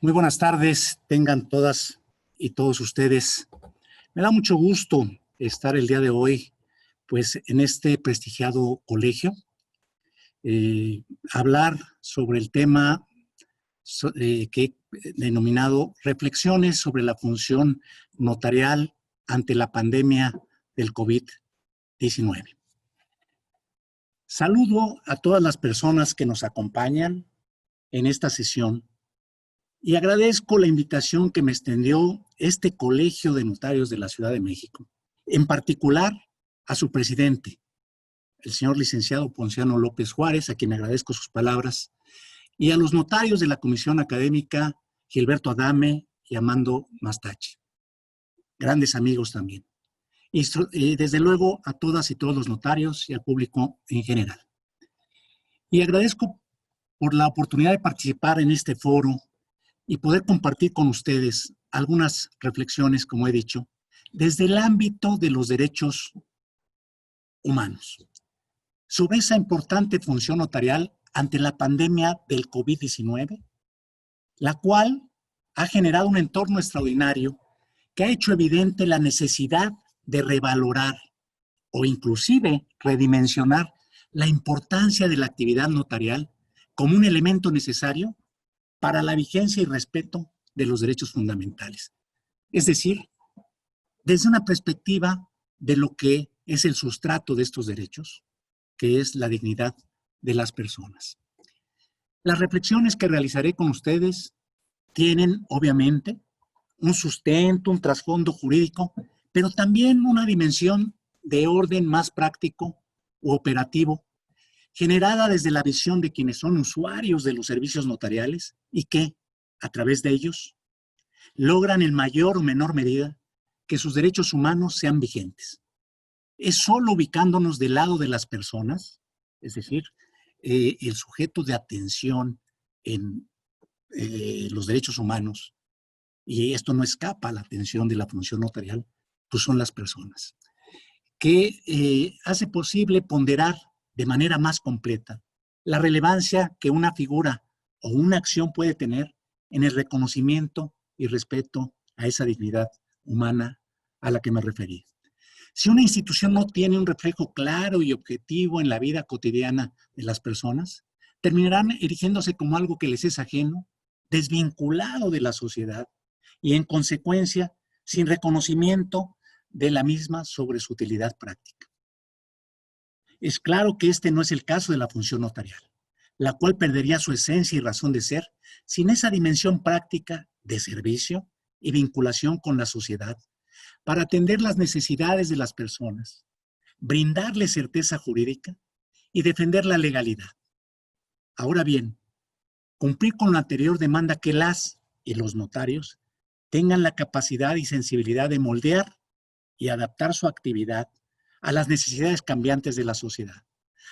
Muy buenas tardes, tengan todas y todos ustedes. Me da mucho gusto estar el día de hoy, pues, en este prestigiado colegio, hablar sobre el tema que he denominado Reflexiones sobre la función notarial ante la pandemia del COVID-19. Saludo a todas las personas que nos acompañan en esta sesión y agradezco la invitación que me extendió este Colegio de Notarios de la Ciudad de México, en particular a su presidente, el señor licenciado Ponciano López Juárez, a quien agradezco sus palabras, y a los notarios de la Comisión Académica, Gilberto Adame y Amando Mastache, grandes amigos también. Y desde luego a todas y todos los notarios y al público en general. Y agradezco por la oportunidad de participar en este foro y poder compartir con ustedes algunas reflexiones, como he dicho, desde el ámbito de los derechos humanos, sobre esa importante función notarial ante la pandemia del COVID-19, la cual ha generado un entorno extraordinario que ha hecho evidente la necesidad de revalorar o inclusive redimensionar la importancia de la actividad notarial como un elemento necesario para la vigencia y respeto de los derechos fundamentales. Es decir, desde una perspectiva de lo que es el sustrato de estos derechos, que es la dignidad de las personas. Las reflexiones que realizaré con ustedes tienen, obviamente, un sustento, un trasfondo jurídico, pero también una dimensión de orden más práctico u operativo, generada desde la visión de quienes son usuarios de los servicios notariales y que, a través de ellos, logran en mayor o menor medida que sus derechos humanos sean vigentes. Es solo ubicándonos del lado de las personas, es decir, el sujeto de atención en los derechos humanos, y esto no escapa a la atención de la función notarial, pues son las personas, que hace posible ponderar de manera más completa la relevancia que una figura o una acción puede tener en el reconocimiento y respeto a esa dignidad humana a la que me referí. Si una institución no tiene un reflejo claro y objetivo en la vida cotidiana de las personas, terminarán erigiéndose como algo que les es ajeno, desvinculado de la sociedad y, en consecuencia, sin reconocimiento de la misma sobre su utilidad práctica. Es claro que este no es el caso de la función notarial, la cual perdería su esencia y razón de ser sin esa dimensión práctica de servicio y vinculación con la sociedad para atender las necesidades de las personas, brindarles certeza jurídica y defender la legalidad. Ahora bien, cumplir con la anterior demanda que las y los notarios tengan la capacidad y sensibilidad de moldear y adaptar su actividad a las necesidades cambiantes de la sociedad,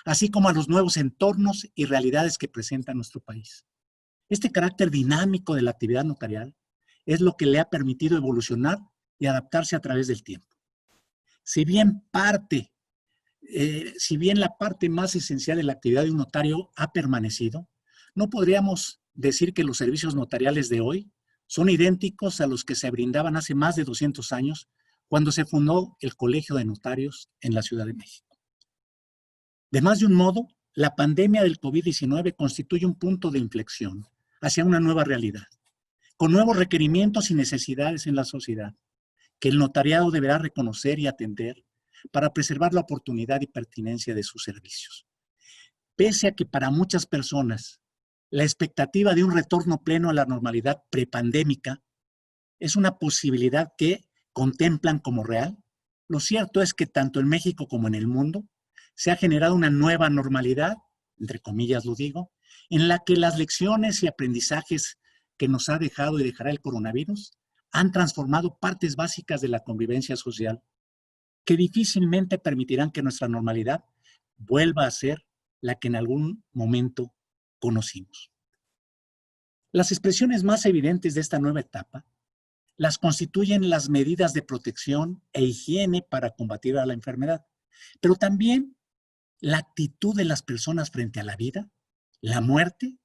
así como a los nuevos entornos y realidades que presenta nuestro país. Este carácter dinámico de la actividad notarial es lo que le ha permitido evolucionar y adaptarse a través del tiempo. Si bien la parte más esencial de la actividad de un notario ha permanecido, no podríamos decir que los servicios notariales de hoy son idénticos a los que se brindaban hace más de 200 años cuando se fundó el Colegio de Notarios en la Ciudad de México. De más de un modo, la pandemia del COVID-19 constituye un punto de inflexión hacia una nueva realidad, con nuevos requerimientos y necesidades en la sociedad, que el notariado deberá reconocer y atender para preservar la oportunidad y pertinencia de sus servicios. Pese a que para muchas personas la expectativa de un retorno pleno a la normalidad prepandémica es una posibilidad que contemplan como real, lo cierto es que tanto en México como en el mundo se ha generado una nueva normalidad, entre comillas lo digo, en la que las lecciones y aprendizajes que nos ha dejado y dejará el coronavirus han transformado partes básicas de la convivencia social que difícilmente permitirán que nuestra normalidad vuelva a ser la que en algún momento conocimos. Las expresiones más evidentes de esta nueva etapa las constituyen las medidas de protección e higiene para combatir a la enfermedad, pero también la actitud de las personas frente a la vida, la muerte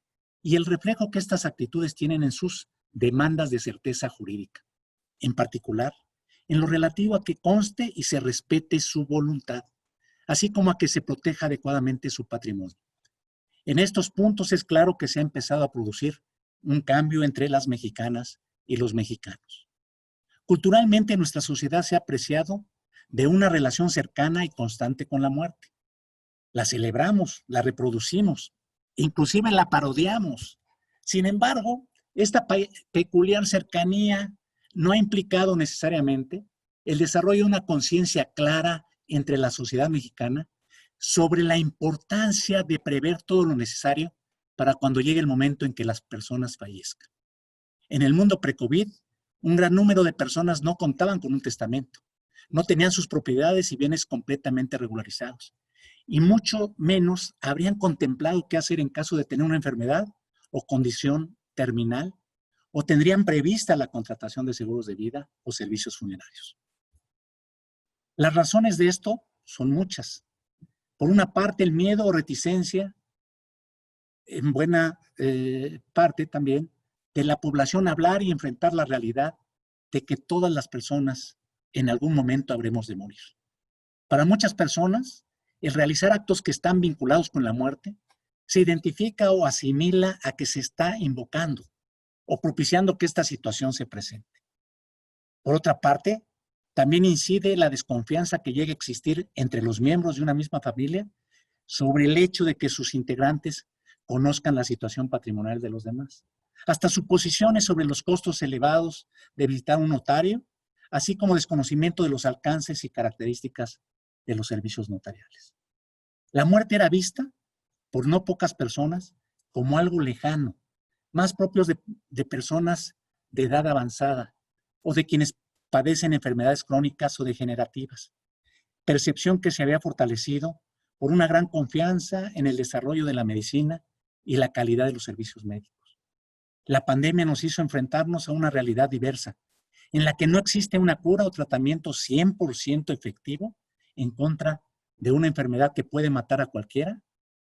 y el reflejo que estas actitudes tienen en sus demandas de certeza jurídica, en particular en lo relativo a que conste y se respete su voluntad, así como a que se proteja adecuadamente su patrimonio. En estos puntos es claro que se ha empezado a producir un cambio entre las mexicanas y los mexicanos. Culturalmente, nuestra sociedad se ha apreciado de una relación cercana y constante con la muerte. La celebramos, la reproducimos, inclusive la parodiamos. Sin embargo, esta peculiar cercanía no ha implicado necesariamente el desarrollo de una conciencia clara entre la sociedad mexicana sobre la importancia de prever todo lo necesario para cuando llegue el momento en que las personas fallezcan. En el mundo pre-COVID, un gran número de personas no contaban con un testamento, no tenían sus propiedades y bienes completamente regularizados, y mucho menos habrían contemplado qué hacer en caso de tener una enfermedad o condición terminal, o tendrían prevista la contratación de seguros de vida o servicios funerarios. Las razones de esto son muchas. Por una parte, el miedo o reticencia, en buena parte también, de la población a hablar y enfrentar la realidad de que todas las personas en algún momento habremos de morir. Para muchas personas, el realizar actos que están vinculados con la muerte se identifica o asimila a que se está invocando o propiciando que esta situación se presente. Por otra parte, también incide la desconfianza que llega a existir entre los miembros de una misma familia sobre el hecho de que sus integrantes conozcan la situación patrimonial de los demás. Hasta suposiciones sobre los costos elevados de visitar un notario, así como desconocimiento de los alcances y características de los servicios notariales. La muerte era vista por no pocas personas como algo lejano, más propios de personas de edad avanzada o de quienes padecen enfermedades crónicas o degenerativas, percepción que se había fortalecido por una gran confianza en el desarrollo de la medicina y la calidad de los servicios médicos. La pandemia nos hizo enfrentarnos a una realidad diversa, en la que no existe una cura o tratamiento 100% efectivo en contra de una enfermedad que puede matar a cualquiera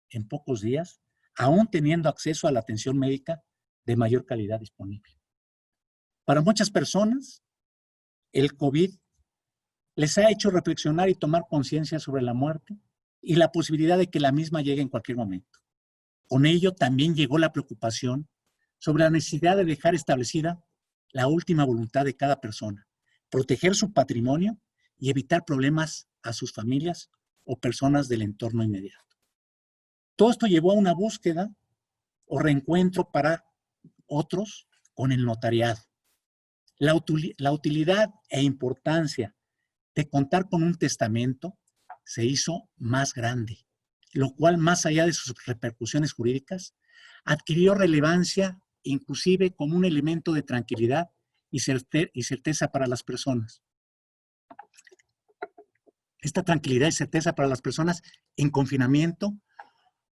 en pocos días, aún teniendo acceso a la atención médica de mayor calidad disponible. Para muchas personas, el COVID les ha hecho reflexionar y tomar conciencia sobre la muerte y la posibilidad de que la misma llegue en cualquier momento. Con ello también llegó la preocupación sobre la necesidad de dejar establecida la última voluntad de cada persona, proteger su patrimonio y evitar problemas a sus familias o personas del entorno inmediato. Todo esto llevó a una búsqueda o reencuentro para otros con el notariado. La utilidad e importancia de contar con un testamento se hizo más grande, lo cual, más allá de sus repercusiones jurídicas, adquirió relevancia inclusive como un elemento de tranquilidad y certeza para las personas. Esta tranquilidad y certeza para las personas en confinamiento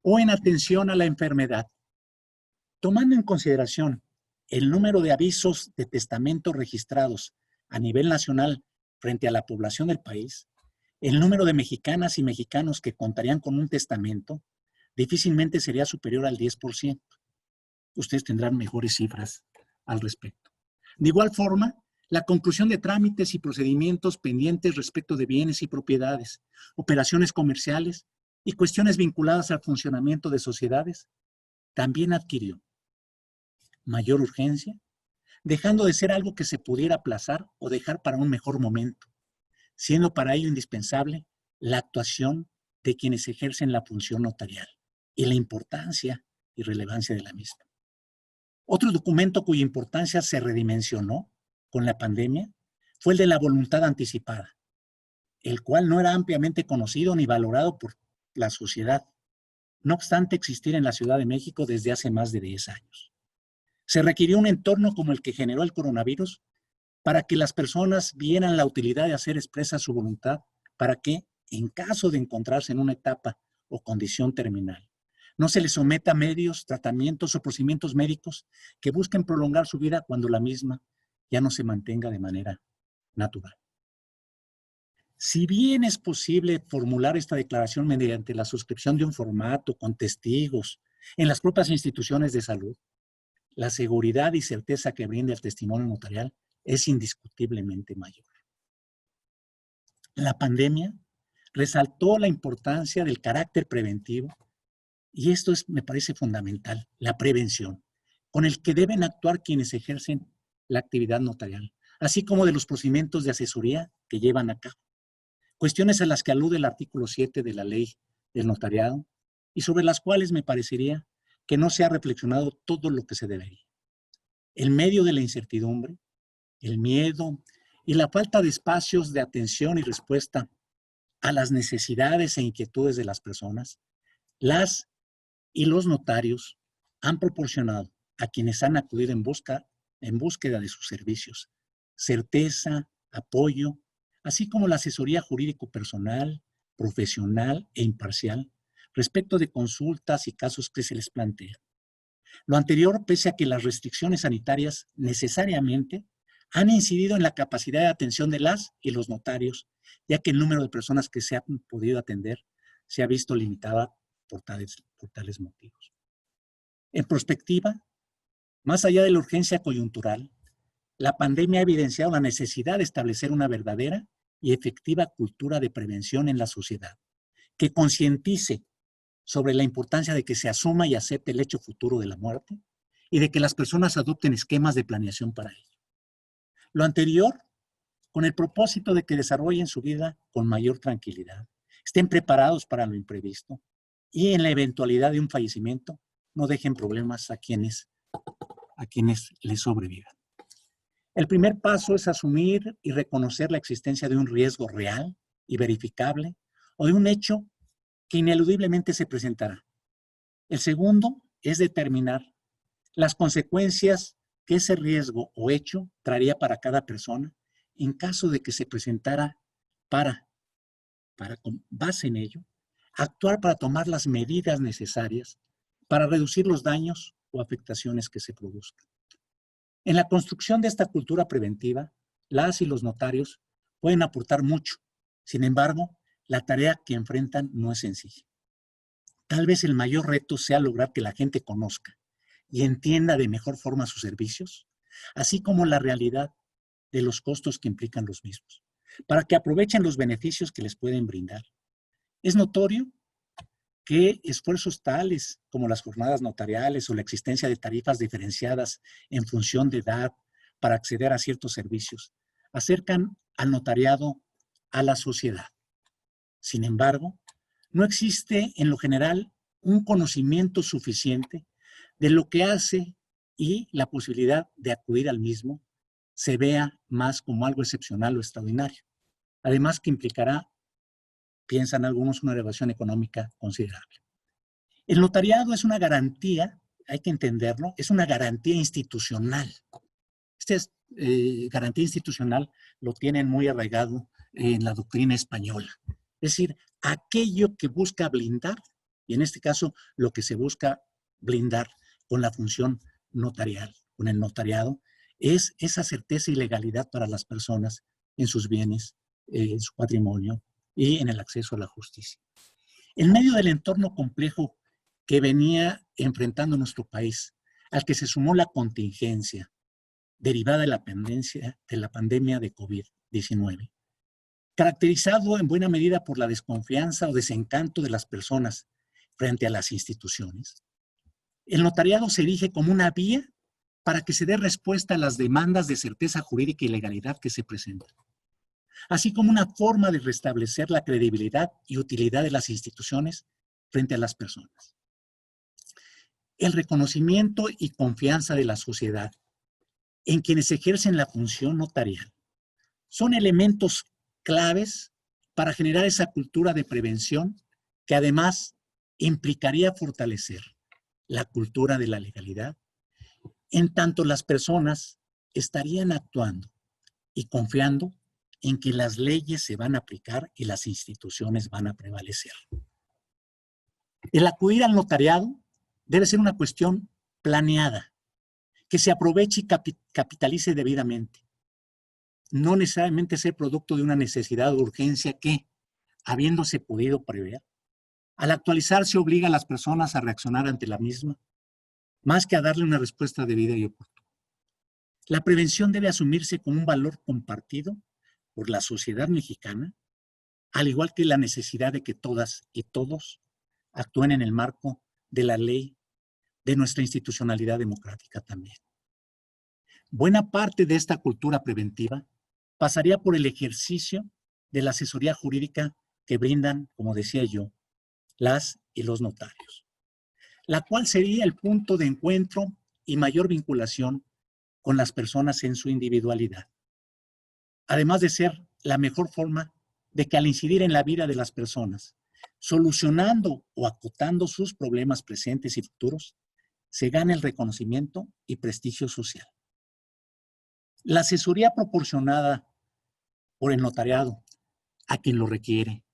o en atención a la enfermedad. Tomando en consideración el número de avisos de testamento registrados a nivel nacional frente a la población del país, el número de mexicanas y mexicanos que contarían con un testamento difícilmente sería superior al 10%. Ustedes tendrán mejores cifras al respecto. De igual forma, la conclusión de trámites y procedimientos pendientes respecto de bienes y propiedades, operaciones comerciales y cuestiones vinculadas al funcionamiento de sociedades también adquirió mayor urgencia, dejando de ser algo que se pudiera aplazar o dejar para un mejor momento, siendo para ello indispensable la actuación de quienes ejercen la función notarial y la importancia y relevancia de la misma. Otro documento cuya importancia se redimensionó con la pandemia fue el de la voluntad anticipada, el cual no era ampliamente conocido ni valorado por la sociedad, no obstante existir en la Ciudad de México desde hace más de 10 años. Se requirió un entorno como el que generó el coronavirus para que las personas vieran la utilidad de hacer expresa su voluntad para que, en caso de encontrarse en una etapa o condición terminal, no se les someta a medios, tratamientos o procedimientos médicos que busquen prolongar su vida cuando la misma ya no se mantenga de manera natural. Si bien es posible formular esta declaración mediante la suscripción de un formato con testigos en las propias instituciones de salud, la seguridad y certeza que brinda el testimonio notarial es indiscutiblemente mayor. La pandemia resaltó la importancia del carácter preventivo y esto me parece fundamental, la prevención, con el que deben actuar quienes ejercen la actividad notarial, así como de los procedimientos de asesoría que llevan a cabo. Cuestiones a las que alude el artículo 7 de la ley del notariado y sobre las cuales me parecería que no se ha reflexionado todo lo que se debería. En medio de la incertidumbre, el miedo y la falta de espacios de atención y respuesta a las necesidades e inquietudes de las personas, las y los notarios han proporcionado a quienes han acudido en búsqueda de sus servicios certeza, apoyo, así como la asesoría jurídico personal, profesional e imparcial respecto de consultas y casos que se les plantea. Lo anterior, pese a que las restricciones sanitarias necesariamente han incidido en la capacidad de atención de las y los notarios, ya que el número de personas que se han podido atender se ha visto limitada por tales motivos. En perspectiva, más allá de la urgencia coyuntural, la pandemia ha evidenciado la necesidad de establecer una verdadera y efectiva cultura de prevención en la sociedad, que concientice sobre la importancia de que se asuma y acepte el hecho futuro de la muerte y de que las personas adopten esquemas de planeación para ello. Lo anterior, con el propósito de que desarrollen su vida con mayor tranquilidad, estén preparados para lo imprevisto y en la eventualidad de un fallecimiento no dejen problemas a quienes les sobrevivan. El primer paso es asumir y reconocer la existencia de un riesgo real y verificable o de un hecho que ineludiblemente se presentará. El segundo es determinar las consecuencias que ese riesgo o hecho traería para cada persona en caso de que se presentara para con base en ello, actuar para tomar las medidas necesarias para reducir los daños o afectaciones que se produzcan. En la construcción de esta cultura preventiva, las y los notarios pueden aportar mucho. Sin embargo, la tarea que enfrentan no es sencilla. Tal vez el mayor reto sea lograr que la gente conozca y entienda de mejor forma sus servicios, así como la realidad de los costos que implican los mismos, para que aprovechen los beneficios que les pueden brindar. Es notorio que esfuerzos tales como las jornadas notariales o la existencia de tarifas diferenciadas en función de edad para acceder a ciertos servicios acercan al notariado a la sociedad. Sin embargo, no existe en lo general un conocimiento suficiente de lo que hace y la posibilidad de acudir al mismo se vea más como algo excepcional o extraordinario. Además que implicará, piensan algunos, una elevación económica considerable. El notariado es una garantía, hay que entenderlo, es una garantía institucional. Garantía institucional lo tienen muy arraigado en la doctrina española. Es decir, aquello que busca blindar, y en este caso lo que se busca blindar con la función notarial, con el notariado, es esa certeza y legalidad para las personas en sus bienes, en su patrimonio y en el acceso a la justicia. En medio del entorno complejo que venía enfrentando nuestro país, al que se sumó la contingencia derivada de la pandemia de COVID-19, caracterizado en buena medida por la desconfianza o desencanto de las personas frente a las instituciones, el notariado se erige como una vía para que se dé respuesta a las demandas de certeza jurídica y legalidad que se presentan, así como una forma de restablecer la credibilidad y utilidad de las instituciones frente a las personas. El reconocimiento y confianza de la sociedad en quienes ejercen la función notarial son elementos claves para generar esa cultura de prevención que además implicaría fortalecer la cultura de la legalidad, en tanto las personas estarían actuando y confiando en que las leyes se van a aplicar y las instituciones van a prevalecer. El acudir al notariado debe ser una cuestión planeada, que se aproveche y capitalice debidamente. No necesariamente ser producto de una necesidad o urgencia que, habiéndose podido prever, al actualizarse obliga a las personas a reaccionar ante la misma más que a darle una respuesta debida y oportuna. La prevención debe asumirse como un valor compartido por la sociedad mexicana, al igual que la necesidad de que todas y todos actúen en el marco de la ley, de nuestra institucionalidad democrática también. Buena parte de esta cultura preventiva pasaría por el ejercicio de la asesoría jurídica que brindan, como decía yo, las y los notarios, la cual sería el punto de encuentro y mayor vinculación con las personas en su individualidad, además de ser la mejor forma de que al incidir en la vida de las personas, solucionando o acotando sus problemas presentes y futuros, se gane el reconocimiento y prestigio social. La asesoría proporcionada por el notariado a quien lo requiere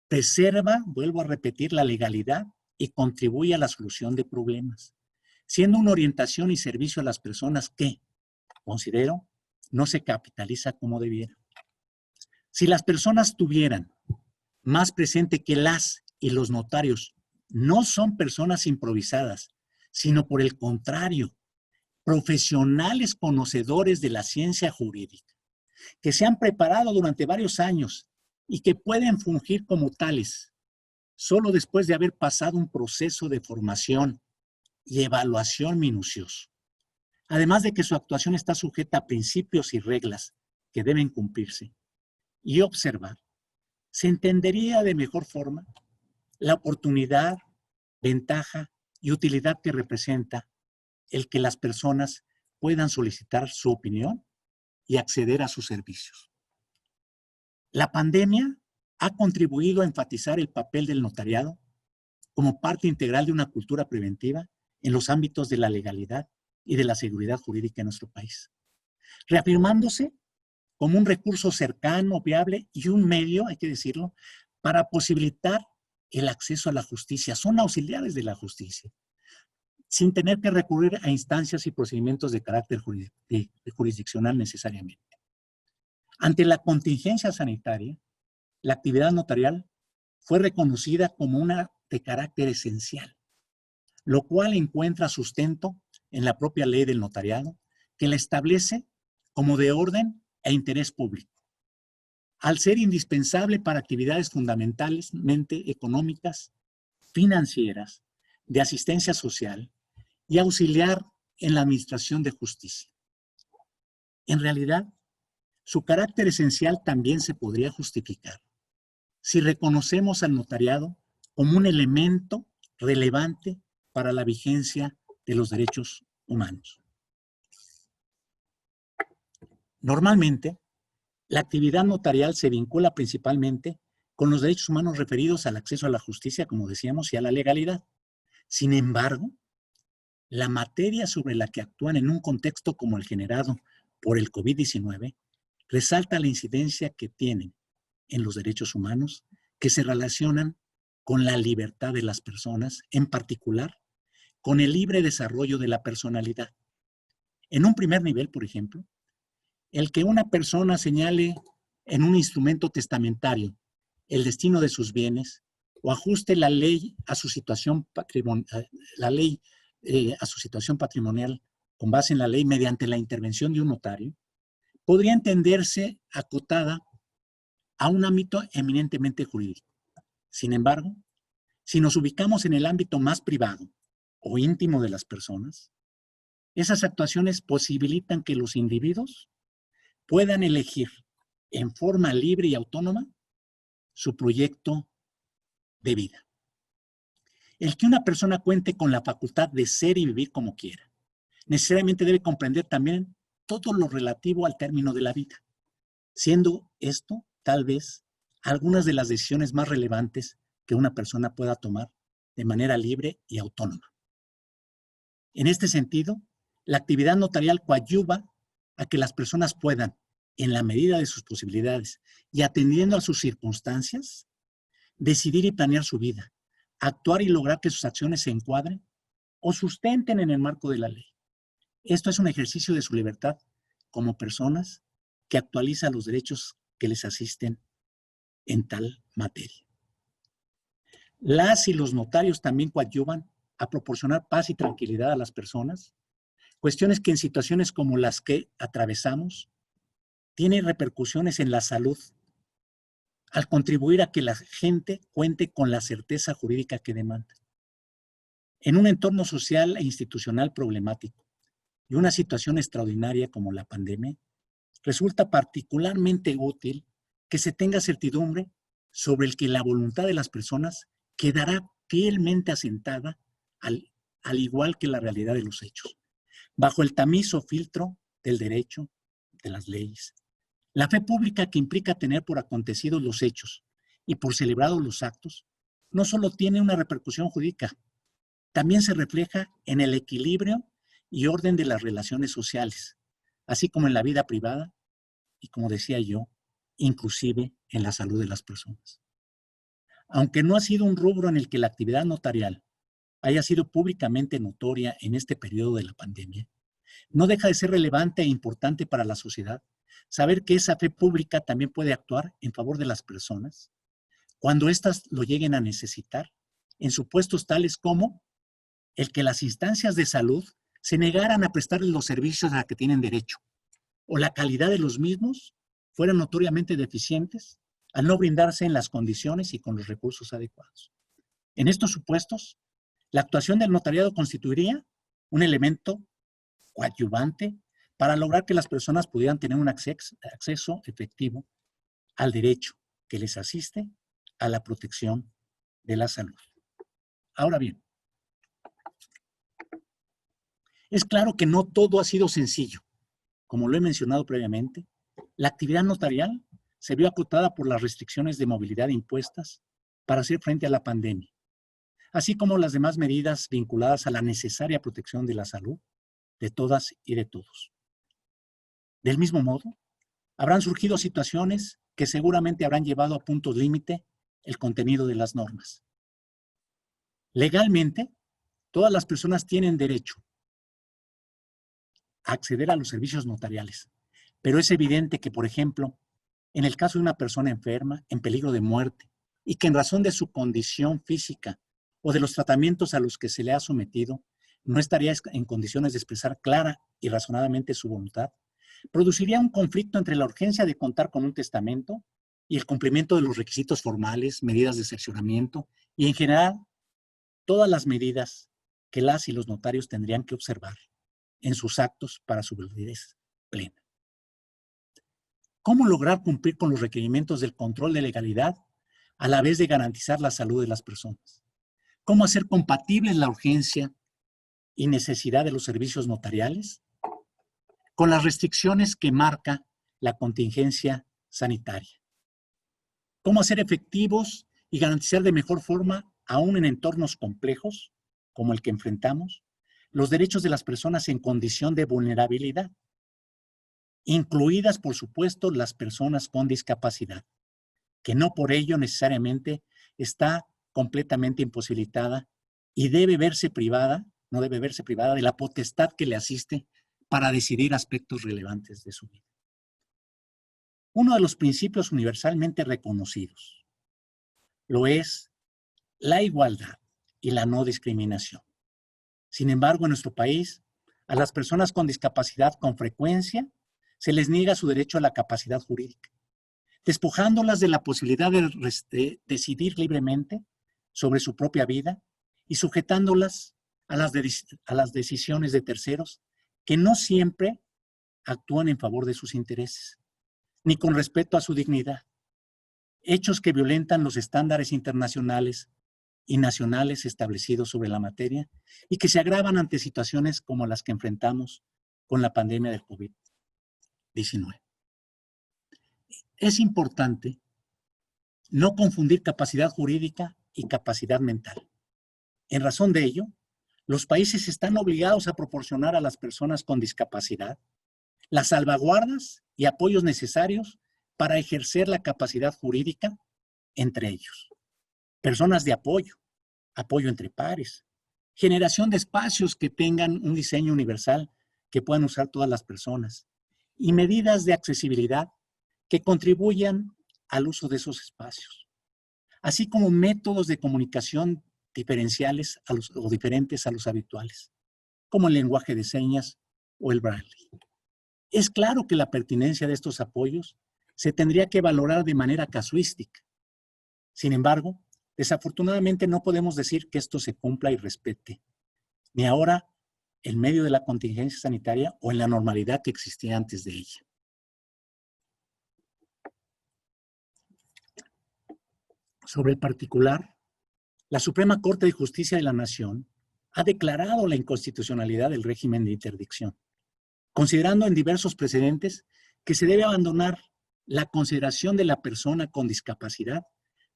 preserva, vuelvo a repetir, la legalidad y contribuye a la solución de problemas, siendo una orientación y servicio a las personas que, considero, no se capitaliza como debiera. Si las personas tuvieran más presente que las y los notarios no son personas improvisadas, sino por el contrario, profesionales conocedores de la ciencia jurídica, que se han preparado durante varios años y que pueden fungir como tales, solo después de haber pasado un proceso de formación y evaluación minucioso. Además de que su actuación está sujeta a principios y reglas que deben cumplirse y observar, se entendería de mejor forma la oportunidad, ventaja y utilidad que representa el que las personas puedan solicitar su opinión y acceder a sus servicios. La pandemia ha contribuido a enfatizar el papel del notariado como parte integral de una cultura preventiva en los ámbitos de la legalidad y de la seguridad jurídica en nuestro país, reafirmándose como un recurso cercano, viable y un medio, hay que decirlo, para posibilitar el acceso a la justicia. Son auxiliares de la justicia, sin tener que recurrir a instancias y procedimientos de carácter jurisdiccional necesariamente. Ante la contingencia sanitaria, la actividad notarial fue reconocida como una de carácter esencial, lo cual encuentra sustento en la propia ley del notariado, que la establece como de orden e interés público, al ser indispensable para actividades fundamentalmente económicas, financieras, de asistencia social y auxiliar en la administración de justicia. En realidad, su carácter esencial también se podría justificar si reconocemos al notariado como un elemento relevante para la vigencia de los derechos humanos. Normalmente, la actividad notarial se vincula principalmente con los derechos humanos referidos al acceso a la justicia, como decíamos, y a la legalidad. Sin embargo, la materia sobre la que actúan en un contexto como el generado por el COVID-19 resalta la incidencia que tienen en los derechos humanos que se relacionan con la libertad de las personas, en particular, con el libre desarrollo de la personalidad. En un primer nivel, por ejemplo, el que una persona señale en un instrumento testamentario el destino de sus bienes o ajuste la ley a su situación patrimonial con base en la ley mediante la intervención de un notario, podría entenderse acotada a un ámbito eminentemente jurídico. Sin embargo, si nos ubicamos en el ámbito más privado o íntimo de las personas, esas actuaciones posibilitan que los individuos puedan elegir en forma libre y autónoma su proyecto de vida. El que una persona cuente con la facultad de ser y vivir como quiera, necesariamente debe comprender también todo lo relativo al término de la vida, siendo esto, tal vez, algunas de las decisiones más relevantes que una persona pueda tomar de manera libre y autónoma. En este sentido, la actividad notarial coadyuva a que las personas puedan, en la medida de sus posibilidades y atendiendo a sus circunstancias, decidir y planear su vida, actuar y lograr que sus acciones se encuadren o sustenten en el marco de la ley. Esto es un ejercicio de su libertad como personas que actualiza los derechos que les asisten en tal materia. Las y los notarios también coadyuvan a proporcionar paz y tranquilidad a las personas, cuestiones que en situaciones como las que atravesamos tienen repercusiones en la salud, al contribuir a que la gente cuente con la certeza jurídica que demanda. En un entorno social e institucional problemático y una situación extraordinaria como la pandemia, resulta particularmente útil que se tenga certidumbre sobre el que la voluntad de las personas quedará fielmente asentada al igual que la realidad de los hechos, bajo el tamiz o filtro del derecho, de las leyes. La fe pública que implica tener por acontecidos los hechos y por celebrados los actos, no solo tiene una repercusión jurídica, también se refleja en el equilibrio y orden de las relaciones sociales, así como en la vida privada y, como decía yo, inclusive en la salud de las personas. Aunque no ha sido un rubro en el que la actividad notarial haya sido públicamente notoria en este periodo de la pandemia, no deja de ser relevante e importante para la sociedad saber que esa fe pública también puede actuar en favor de las personas cuando éstas lo lleguen a necesitar, en supuestos tales como el que las instancias de salud se negaran a prestarles los servicios a que tienen derecho, o la calidad de los mismos fueran notoriamente deficientes al no brindarse en las condiciones y con los recursos adecuados. En estos supuestos, la actuación del notariado constituiría un elemento coadyuvante para lograr que las personas pudieran tener un acceso efectivo al derecho que les asiste a la protección de la salud. Ahora bien, es claro que no todo ha sido sencillo. Como lo he mencionado previamente, la actividad notarial se vio acotada por las restricciones de movilidad impuestas para hacer frente a la pandemia, así como las demás medidas vinculadas a la necesaria protección de la salud de todas y de todos. Del mismo modo, habrán surgido situaciones que seguramente habrán llevado a puntos límite el contenido de las normas. Legalmente, todas las personas tienen derecho a acceder a los servicios notariales, pero es evidente que, por ejemplo, en el caso de una persona enferma, en peligro de muerte, y que en razón de su condición física o de los tratamientos a los que se le ha sometido, no estaría en condiciones de expresar clara y razonadamente su voluntad, produciría un conflicto entre la urgencia de contar con un testamento y el cumplimiento de los requisitos formales, medidas de cercioramiento y, en general, todas las medidas que las y los notarios tendrían que observar en sus actos para su validez plena. ¿Cómo lograr cumplir con los requerimientos del control de legalidad a la vez de garantizar la salud de las personas? ¿Cómo hacer compatibles la urgencia y necesidad de los servicios notariales con las restricciones que marca la contingencia sanitaria? ¿Cómo hacer efectivos y garantizar de mejor forma, aún en entornos complejos como el que enfrentamos, los derechos de las personas en condición de vulnerabilidad, incluidas, por supuesto, las personas con discapacidad, que no por ello necesariamente está completamente imposibilitada y debe verse privada, no debe verse privada de la potestad que le asiste para decidir aspectos relevantes de su vida? Uno de los principios universalmente reconocidos lo es la igualdad y la no discriminación. Sin embargo, en nuestro país, a las personas con discapacidad con frecuencia se les niega su derecho a la capacidad jurídica, despojándolas de la posibilidad de decidir libremente sobre su propia vida y sujetándolas a las decisiones de terceros que no siempre actúan en favor de sus intereses, ni con respeto a su dignidad. Hechos que violentan los estándares internacionales y nacionales establecidos sobre la materia y que se agravan ante situaciones como las que enfrentamos con la pandemia del COVID-19. Es importante no confundir capacidad jurídica y capacidad mental. En razón de ello, los países están obligados a proporcionar a las personas con discapacidad las salvaguardas y apoyos necesarios para ejercer la capacidad jurídica entre ellos. Personas de apoyo, apoyo entre pares, generación de espacios que tengan un diseño universal que puedan usar todas las personas y medidas de accesibilidad que contribuyan al uso de esos espacios, así como métodos de comunicación diferenciales o diferentes a los habituales, como el lenguaje de señas o el braille. Es claro que la pertinencia de estos apoyos se tendría que valorar de manera casuística. Sin embargo, desafortunadamente no podemos decir que esto se cumpla y respete, ni ahora en medio de la contingencia sanitaria o en la normalidad que existía antes de ella. Sobre el particular, la Suprema Corte de Justicia de la Nación ha declarado la inconstitucionalidad del régimen de interdicción, considerando en diversos precedentes que se debe abandonar la consideración de la persona con discapacidad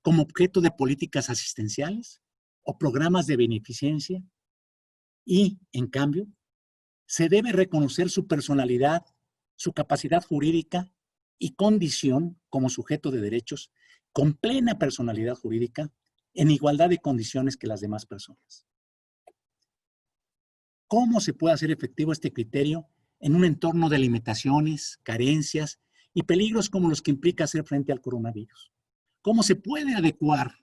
como objeto de políticas asistenciales o programas de beneficencia y, en cambio, se debe reconocer su personalidad, su capacidad jurídica y condición como sujeto de derechos con plena personalidad jurídica en igualdad de condiciones que las demás personas. ¿Cómo se puede hacer efectivo este criterio en un entorno de limitaciones, carencias y peligros como los que implica hacer frente al coronavirus? ¿Cómo se puede adecuar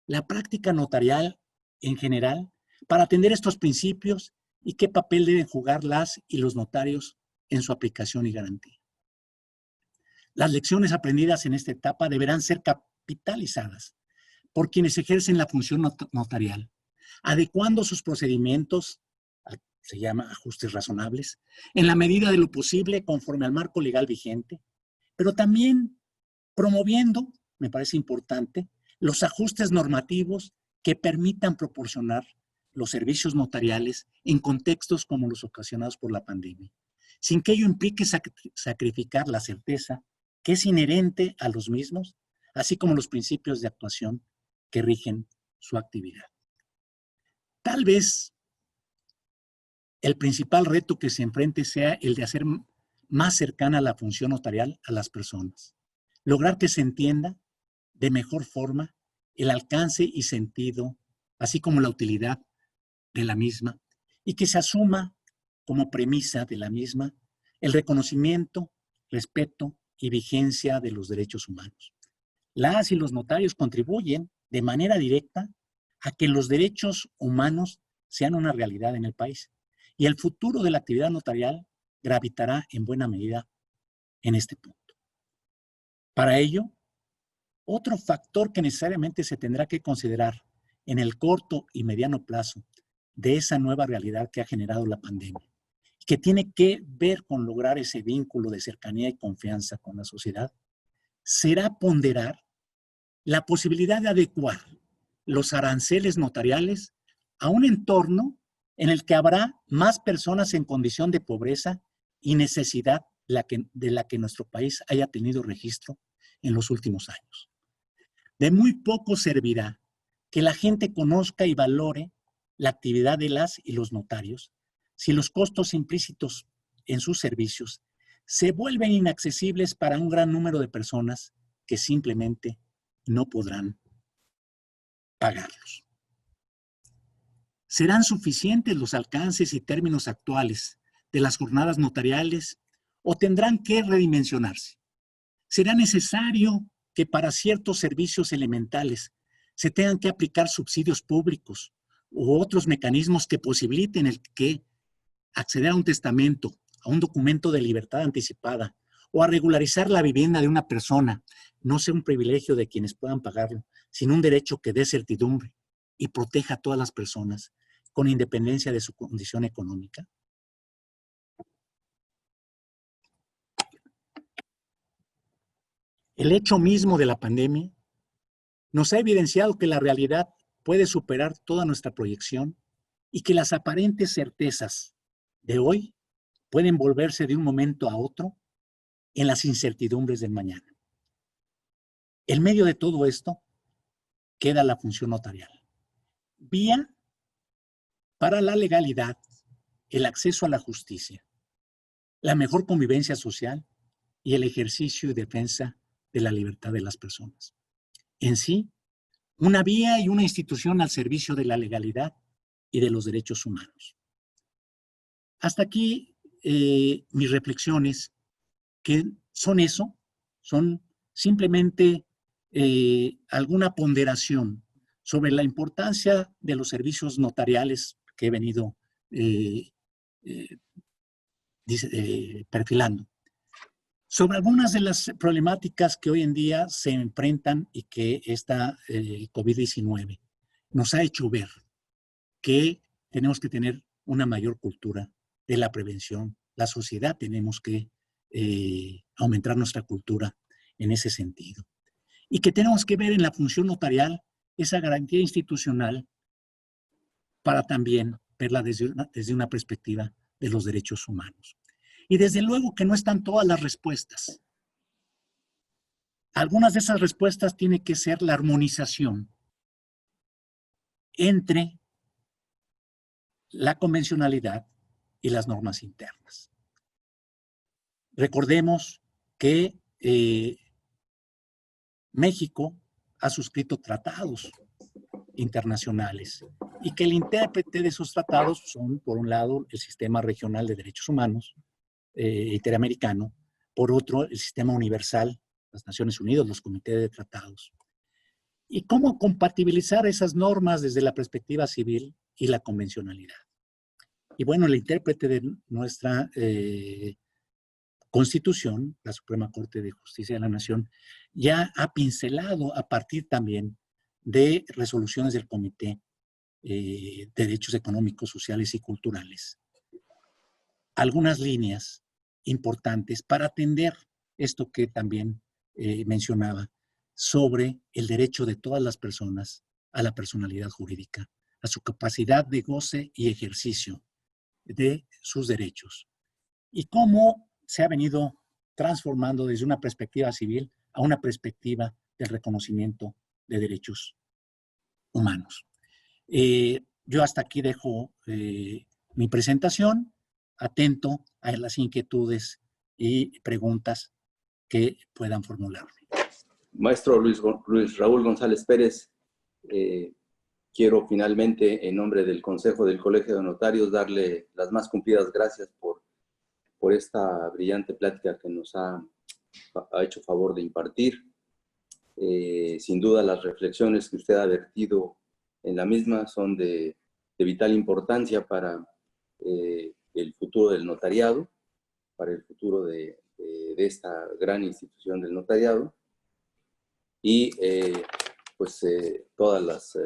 la práctica notarial en general para atender estos principios y qué papel deben jugar las y los notarios en su aplicación y garantía? Las lecciones aprendidas en esta etapa deberán ser capitalizadas por quienes ejercen la función notarial, adecuando sus procedimientos, se llama ajustes razonables, en la medida de lo posible conforme al marco legal vigente, pero también promoviendo, me parece importante, los ajustes normativos que permitan proporcionar los servicios notariales en contextos como los ocasionados por la pandemia, sin que ello implique sacrificar la certeza que es inherente a los mismos, así como los principios de actuación que rigen su actividad. Tal vez el principal reto que se enfrente sea el de hacer más cercana la función notarial a las personas, lograr que se entienda de mejor forma el alcance y sentido, así como la utilidad de la misma, y que se asuma como premisa de la misma el reconocimiento, respeto y vigencia de los derechos humanos. Las y los notarios contribuyen de manera directa a que los derechos humanos sean una realidad en el país, y el futuro de la actividad notarial gravitará en buena medida en este punto. Para ello, otro factor que necesariamente se tendrá que considerar en el corto y mediano plazo de esa nueva realidad que ha generado la pandemia, que tiene que ver con lograr ese vínculo de cercanía y confianza con la sociedad, será ponderar la posibilidad de adecuar los aranceles notariales a un entorno en el que habrá más personas en condición de pobreza y necesidad de la que nuestro país haya tenido registro en los últimos años. De muy poco servirá que la gente conozca y valore la actividad de las y los notarios si los costos implícitos en sus servicios se vuelven inaccesibles para un gran número de personas que simplemente no podrán pagarlos. ¿Serán suficientes los alcances y términos actuales de las jornadas notariales o tendrán que redimensionarse? ¿Será necesario que para ciertos servicios elementales se tengan que aplicar subsidios públicos u otros mecanismos que posibiliten el que acceder a un testamento, a un documento de libertad anticipada o a regularizar la vivienda de una persona no sea un privilegio de quienes puedan pagarlo, sino un derecho que dé certidumbre y proteja a todas las personas con independencia de su condición económica? El hecho mismo de la pandemia nos ha evidenciado que la realidad puede superar toda nuestra proyección y que las aparentes certezas de hoy pueden volverse de un momento a otro en las incertidumbres del mañana. En medio de todo esto queda la función notarial, vía para la legalidad, el acceso a la justicia, la mejor convivencia social y el ejercicio y defensa de la libertad de las personas. En sí, una vía y una institución al servicio de la legalidad y de los derechos humanos. Hasta aquí mis reflexiones, que son eso, son simplemente alguna ponderación sobre la importancia de los servicios notariales que he venido perfilando, sobre algunas de las problemáticas que hoy en día se enfrentan y que esta COVID-19 nos ha hecho ver que tenemos que tener una mayor cultura de la prevención. La sociedad tenemos que aumentar nuestra cultura en ese sentido. Y que tenemos que ver en la función notarial esa garantía institucional para también verla desde una perspectiva de los derechos humanos. Y desde luego que no están todas las respuestas. Algunas de esas respuestas tienen que ser la armonización entre la convencionalidad y las normas internas. Recordemos que México ha suscrito tratados internacionales y que el intérprete de esos tratados son, por un lado, el Sistema Regional de Derechos Humanos Interamericano, por otro, el Sistema Universal, las Naciones Unidas, los comités de tratados. Y cómo compatibilizar esas normas desde la perspectiva civil y la convencionalidad. Y bueno, el intérprete de nuestra Constitución, la Suprema Corte de Justicia de la Nación, ya ha pincelado a partir también de resoluciones del Comité de Derechos Económicos, Sociales y Culturales algunas líneas importantes para atender esto que también mencionaba sobre el derecho de todas las personas a la personalidad jurídica, a su capacidad de goce y ejercicio de sus derechos y cómo se ha venido transformando desde una perspectiva civil a una perspectiva del reconocimiento de derechos humanos. Yo hasta aquí dejo mi presentación, atento a las inquietudes y preguntas que puedan formularme. Maestro Luis Raúl González Pérez, quiero finalmente, en nombre del Consejo del Colegio de Notarios, darle las más cumplidas gracias por esta brillante plática que nos ha hecho favor de impartir. Sin duda, las reflexiones que usted ha vertido en la misma son de vital importancia para el futuro del notariado, para el futuro de esta gran institución del notariado. Y todas las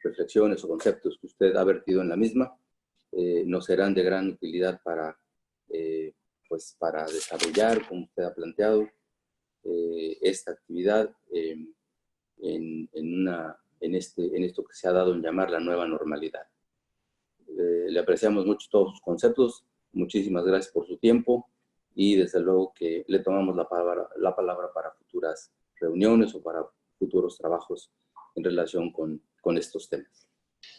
reflexiones o conceptos que usted ha vertido en la misma nos serán de gran utilidad para desarrollar, como usted ha planteado, esta actividad en esto que se ha dado en llamar la nueva normalidad. Le apreciamos mucho todos sus conceptos, muchísimas gracias por su tiempo y desde luego que le tomamos la palabra para futuras reuniones o para futuros trabajos en relación con estos temas.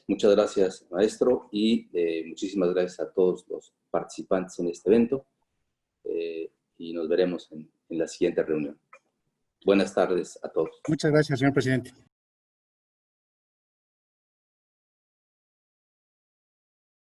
Muchas gracias, maestro, y muchísimas gracias a todos los participantes en este evento y nos veremos en la siguiente reunión. Buenas tardes a todos. Muchas gracias, señor presidente.